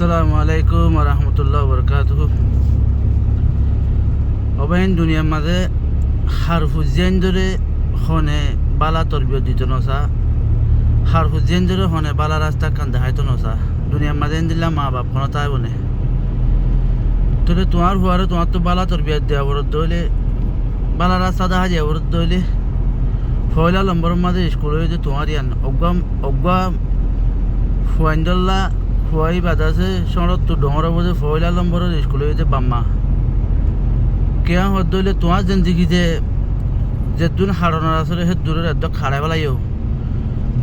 আসসালামু আলাইকুম রহমতুল্লাহ বরকাতুহ। অবাইন দুনিয়ার মাঝে হার হুজেন ধরে হনে বালা তরবিয়ত দিত নসা, হার হুজেন ধরে হনে বালা রাস্তা কান দেখাইতো নসা। দুনিয়ার মাঝে দিলাম মা বাপ কোনো তাই বনে তোলে তোমার হুয়ারে তোমার তো বালা তরবিয়ত দেওয়া বরত দইলে বালা রাস্তা দেখা যায় বরত দইলে ফয়লা লম্বর মাঝে স্কুল হয়েছে তোমার ইয়ান অজ্ঞা ফুয়াইন্দল্লা ফুয়াই বাদাসে সড়ক তো ডোমরা বোঝে ফয়লা লম্বর স্কুল হয়েছে বাম্মা কেয়া হত দইলে তোমার জিন্দিগিতে যেতুন হারানোর আসলে সে দূরের একদম খাড়াই পেলাইও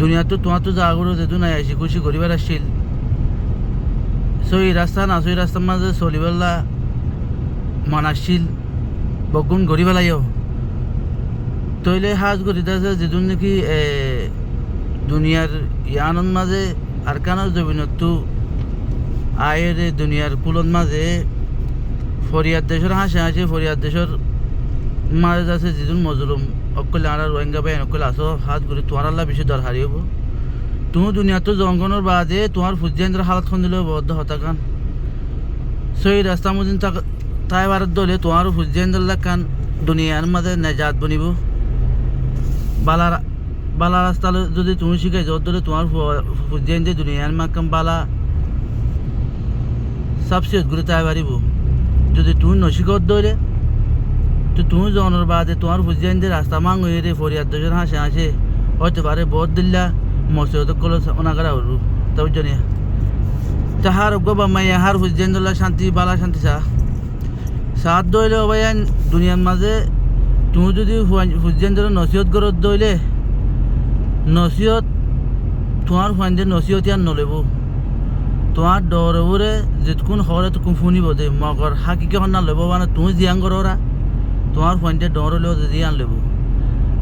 দুনিয়া তো তোমার তো যা করো যেতুন আইসি খুশি করিবার আসছিল সই রাস্তা না সই রাস্তার মাঝে চলিবেলা মানাসিল বগুন গড়ি পেলাইও তৈলে হাজ করিতেছে যেতুন নাকি দুনিয়ার ইয়ানোর মাঝে আর কানোর জমিনতো আয়ের দুনিয়ার কুলন মাঝে ফরিয়াদ দেশের হাসে হাসি ফরিয়াদ দেশের মাঝে আছে যেদিন মজলুম অকলে আর রোহিঙ্গা বাই অকলে আসো হাত করে তোমার আল্লাহ বেশি দরকারি হবো তুমি দুনিয়া তো জঙ্গনের বাদে তোমার ফুজিয়ান্দ্র হালত খন দিলে বদ্ধ হতাকান সই রাস্তা মদিন তাই ভারত দলে তোমার ফুজিয়ান্দ্র কান দুনিয়ার মাঝে নেজাত বনিব বালা রাস্তা যদি তুমি শিখে যাও দলে তোমার ফুজিয়ান্দ্র দুনিয়ার মাকাম বালা সবচেয়ে ঘুরে তাই পারিব যদি তুমি নশিকত দৌড়ে তো তুমি জনের বাদে তোমার ফুজিয়ান্দের রাস্তা মাং হয়ে রে ফরিয়াদ দেশের হাসে হাসে হতে পারে বহুত দিল্লা মসজিদ কল ওনাগারা হরু তবে জানিয়া তাহার গবা মাইয়া হার ফুজিয়ান্দুল্লাহ শান্তি বালা শান্তি সাত দইলে ভাইয়া দুনিয়ার মাঝে তুমি যদি ফুজিয়ান্দের নসিহত করত দইলে নসিহত তোমার ফুয়ানদের নসিহত ইয়ান নলেব তোমার ডরে যেতকুন হরে তখন শুনিব দে মগর হাকিকে না লব মানে তুমি জিয়াং করা তোমার ফোনটা ডর হলেও জিয়ান লব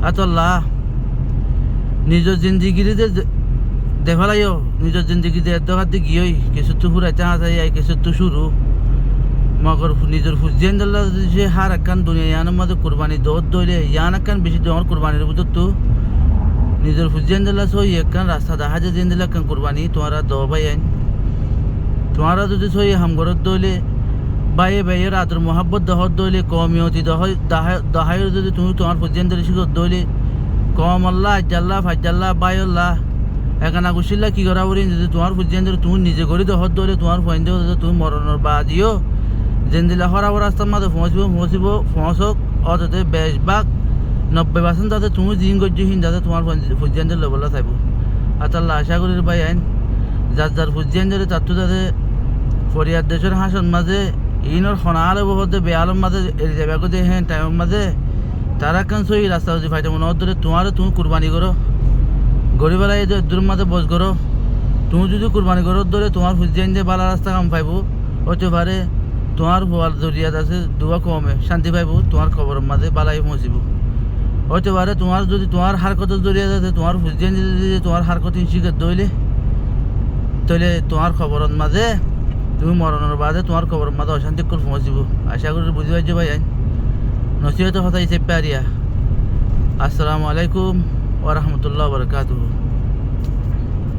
আতল্লা নিজের জিন্দিগিতে দেখালাইও নিজের জিন্দিগিতে এত হাতে গিয়েই কিছু তো ফুরাইতে হাসাই কিছু তো শুরু মগর নিজের ফুজিয়ান দিল্লা যে হার একান দুনিয়া ইয়ানের মাঝে কোরবানি দৌড় দইলে ইয়ান একান বেশি দৌড় কোরবানির বুঝত তো নিজের ফুজিয়ান দিল্লা সই একান রাস্তা দেখা যে দিন দিলা একান কোরবানি তোমারা দো ভাই আইন তোমারা যদি সই হামগরত দইলে বাইয়ে বাইয়ের আদর মোহাব্বত দহত দইলে কমিয়তি দহাইয়ের যদি তুমি তোমার ফুজিয়ান্দের শিখত দইলে কম আল্লাহ আজ্জাল্লাহ ফাজ্জাল্লাহ বাইল্লাহ একানা গুছিল্লা কি করা বলি যদি তোমার ফুজিয়ান্দের তুমি নিজে করে দহত দইলে তোমার ফুয়াইন্দ তুমি মরণের বাদিও যেন দিলে হরাব রাস্তার মাঝে পৌঁছিব পৌঁছক অততে 90% যাতে তুমি জিন গজ্যহীন যাতে তোমার ফুজিয়ান্দের লেবলা চাইব আর তার আশা করি ভাই আইন যার ফুজিয়ান্দের তার তো যাতে ফরিয়াদ দেশের হাসন মাঝে ইনর খনালে বহুতে বেয়ালর মাঝে এড়ি যাবে দে হ্যাঁ টাইমের মাঝে তারা কেন সই রাস্তা যদি ফাইতে মনে ধরে তুমি কুরবানি করো গরিবেলায় দূর মাঝে বস করো তুমি যদি কুরবানি করো ধরে তোমার ফুজিয়ান যে বালা রাস্তা কাম পাইব হতে পারে তোমার হওয়ার জরিয়াত আছে দুয়া কমে শান্তি পাইব তোমার খবরের মাঝে বালাই পৌঁছিব হতে পারে তোমার যদি তোমার হারকতের জরিয়াত আছে তোমার ফুজিয়ান যদি তোমার হারকত শিখে দইলে তাহলে তোমার খবরের মাঝে তুমি মরণের বাদে তোমার খবরের মাঝে অশান্তি করে পৌঁছিব আশা করি বুঝতে পারছো ভাই নসিহত হতাই চেপে আসসালামু আলাইকুম ওয়া রাহমাতুল্লাহি ওয়া বারাকাতুহু।